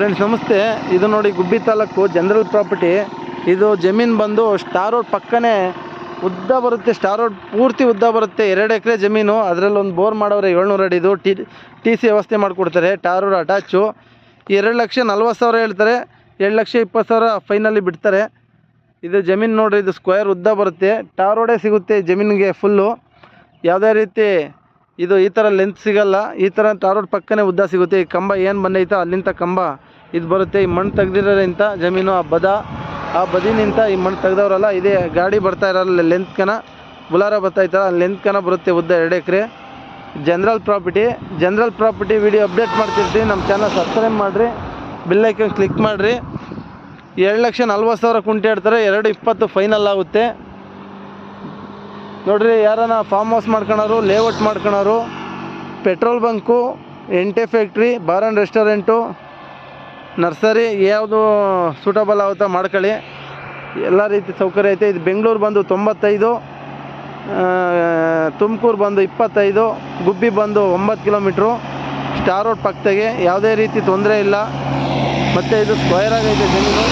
Friends ನಮಸ್ತೆ. ಇದು ನೋಡಿ ಗುಬ್ಬಿ ತಾಲೂಕು ಜನರಲ್ ಪ್ರಾಪರ್ಟಿ. ಇದು ಜಮೀನು ಬಂದು ಸ್ಟಾರ್ ರೋಡ್ ಪಕ್ಕನೇ ಉದ್ದ ಬರುತ್ತೆ. ಸ್ಟಾರ್ ರೋಡ್ ಪೂರ್ತಿ ಉದ್ದ ಬರುತ್ತೆ. 2 ಎಕರೆ ಜಮೀನು. ಅದರಲ್ಲಿ ಒಂದು ಬೋರ್ ಮಾಡೋರೆ 700 ಅಡಿದು. ಟಿ ಸಿ ವ್ಯವಸ್ಥೆ ಮಾಡಿಕೊಡ್ತಾರೆ. Tar road attach. 2,40,000 ಹೇಳ್ತಾರೆ. 2,20,000 ಫೈನಲಿ ಬಿಡ್ತಾರೆ. ಇದು ಜಮೀನು ನೋಡ್ರಿ, ಇದು ಸ್ಕ್ವೇರ್ ಉದ್ದ ಬರುತ್ತೆ. ಟಾರ್ ರೋಡೇ ಸಿಗುತ್ತೆ ಜಮೀನಿಗೆ ಫುಲ್ಲು. ಯಾವುದೇ ರೀತಿ ಇದು ಈ ಥರ ಲೆಂತ್ ಸಿಗಲ್ಲ. ಈ ಥರ ಟಾರ್ ರೋಡ್ ಪಕ್ಕನೇ ಉದ್ದ ಸಿಗುತ್ತೆ. ಈ ಕಂಬ ಏನು ಬಂದೈತೋ ಅಲ್ಲಿಂದ ಕಂಬ ಇದು ಬರುತ್ತೆ. ಈ ಮಣ್ಣು ತೆಗ್ದಿರೋದ್ರಿಂದ ಜಮೀನು ಆ ಬದಿನಿಂದ ಈ ಮಣ್ಣು ತೆಗ್ದವ್ರಲ್ಲ, ಇದೇ ಗಾಡಿ ಬರ್ತಾ ಇರಲ್ಲ ಲೆಂತ್ಕನ, ಬುಲಾರ ಬರ್ತಾ ಇತ್ತಲ್ಲ ಲೆಂತ್ಕನ ಬರುತ್ತೆ ಉದ್ದ 2 acre. General property video update ಮಾಡ್ತಿರ್ತೀವಿ. ನಮ್ಮ ಚಾನಲ್ ಸಬ್ಸ್ಕ್ರೈಬ್ ಮಾಡಿರಿ, ಬೆಲ್ ಐಕನ್ ಕ್ಲಿಕ್ ಮಾಡಿರಿ. 2,40,000 ಕುಂಟೆ ಹೇಳ್ತಾರೆ. 2,20 ಫೈನಲ್ ಆಗುತ್ತೆ ನೋಡ್ರಿ. ಯಾರನ್ನ ಫಾರ್ಮ್ ಹೌಸ್ ಮಾಡ್ಕೊಳೋರು, ಲೇಔಟ್ ಮಾಡ್ಕೊಳೋರು, ಪೆಟ್ರೋಲ್ ಬಂಕು, ಎಂಟೆ factory, bar and restaurant, nursery ಯಾವುದು ಸೂಟಬಲ್ ಆಗುತ್ತಾ ಮಾಡ್ಕೊಳ್ಳಿ. ಎಲ್ಲ ರೀತಿ ಸೌಕರ್ಯ ಐತೆ. ಇದು ಬೆಂಗಳೂರು ಬಂದು 95, ತುಮಕೂರು ಬಂದು 25, ಗುಬ್ಬಿ ಬಂದು 9 ಕಿಲೋಮೀಟ್ರು. ಸ್ಟಾರ್ ರೋಡ್ ಪಕ್ಕದಾಗೆ, ಯಾವುದೇ ರೀತಿ ತೊಂದರೆ ಇಲ್ಲ. ಮತ್ತು ಇದು ಸ್ಕ್ವೇರ್ ಆಗೈತೆ ಜಮೀನು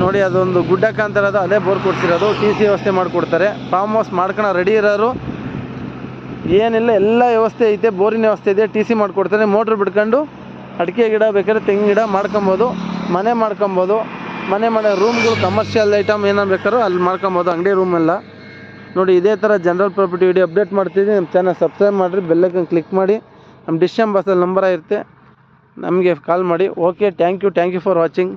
ನೋಡಿ. ಅದೊಂದು ಗುಡ್ಡ ಕಾಂತಿರೋದು, ಅದೇ ಬೋರ್ ಕೊಡ್ಸಿರೋದು. ಟಿ ಸಿ ವ್ಯವಸ್ಥೆ ಮಾಡಿಕೊಡ್ತಾರೆ. ಫಾರ್ಮ್ ಹೌಸ್ ಮಾಡ್ಕೊಳ ರೆಡಿ ಇರೋರು ಏನಿಲ್ಲ, ಎಲ್ಲ ವ್ಯವಸ್ಥೆ ಐತೆ. ಬೋರಿನ ವ್ಯವಸ್ಥೆ ಇದೆ. ಟಿ ಸಿ ಮಾಡಿಕೊಡ್ತಾರೆ. ಮೋಟ್ರ್ ಬಿಡ್ಕೊಂಡು ಅಡಿಕೆ ಗಿಡ ಬೇಕಾದ್ರೆ ತೆಂಗಿನ ಗಿಡ ಮಾಡ್ಕೊಬೋದು. ಮನೆ ಮಾಡ್ಕೊಬೋದು. ಮನೆ ರೂಮ್ಗಳು, ಕಮರ್ಷಿಯಲ್ ಐಟಮ್ ಏನಾರು ಬೇಕಾದ್ರೂ ಅಲ್ಲಿ ಮಾಡ್ಕೊಬೋದು. ಅಂಗಡಿ ರೂಮೆಲ್ಲ ನೋಡಿ. ಇದೇ ಥರ ಜನರಲ್ ಪ್ರಾಪರ್ಟಿ ವಿಡಿಯೋ ಅಪ್ಡೇಟ್ ಮಾಡ್ತಿದ್ದೀನಿ. ನಮ್ಮ ಚಾನಲ್ ಸಬ್ಸ್ಕ್ರೈಬ್ ಮಾಡಿರಿ, ಬೆಲ್ಲೈಕನ್ ಕ್ಲಿಕ್ ಮಾಡಿ. ನಮ್ಮ ಡಿಸ್ಟಮ್ ಬಸ್ಸಲ್ಲಿ ನಂಬರ್ ಇರುತ್ತೆ, ನಮಗೆ ಕಾಲ್ ಮಾಡಿ. Okay, thank you for watching.